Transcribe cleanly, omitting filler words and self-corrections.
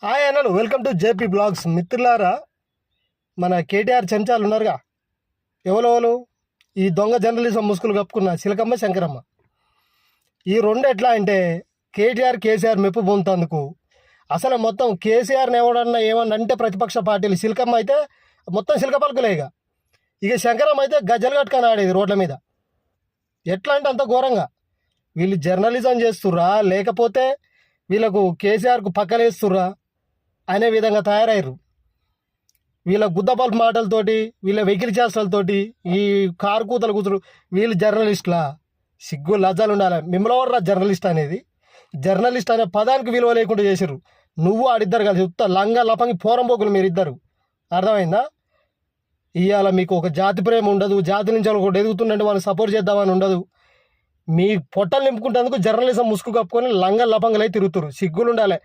Hi అన్నలు, welcome to JP blogs. మిత్రులారా, మన కేటీఆర్ చెంచాలు ఉన్నారుగా, ఎవరు ఈ దొంగ జర్నలిజం ముసుగులు కప్పుకున్న చిలకమ్మ శంకరమ్మ. ఈ రెండు ఎట్లా అంటే కేటీఆర్ కేసీఆర్ మెప్పు పొందుతందుకు. అసలు మొత్తం కేసీఆర్ని ఏమన్నా అంటే ప్రతిపక్ష పార్టీలు, చిలకమ్మ అయితే మొత్తం చిలక పలుకులే. ఇక శంకరమ్మ అయితే గజ్జలు కట్టుకొని ఆడేది రోడ్ల మీద. ఎట్లా అంటే అంత ఘోరంగా. వీళ్ళు జర్నలిజం చేస్తుర్రా లేకపోతే వీళ్ళకు కేసీఆర్కు పక్కలేస్తుర్రా అనే విధంగా తయారయ్యారు. వీళ్ళ గుద్దపల్పు మాటలతోటి, వీళ్ళ వెకిలి చేష్టలతోటి, ఈ కారు కూతలు కూతురు వీళ్ళు జర్నలిస్టులా? సిగ్గు లజ్జలు ఉండాలి. మిమ్మల్ని జర్నలిస్ట్ అనేది, జర్నలిస్ట్ అనే పదానికి విలువ లేకుండా చేసిర్రు. నువ్వు ఆడిద్దరు కలిసి ఉత్త లంగా లపంగి పోరంబోకులు మీరిద్దరు. అర్థమైందా? ఇవాళ మీకు ఒక జాతి ప్రేమ ఉండదు, జాతి నుంచి ఒకటి ఎదుగుతుందంటే వాళ్ళని సపోర్ట్ చేద్దామని ఉండదు. మీ పొట్టలు నింపుకుంటేందుకు జర్నలిజం ముసుగు కప్పుకొని లంగా లపంగలై తిరుగుతారు. సిగ్గులు ఉండాలి.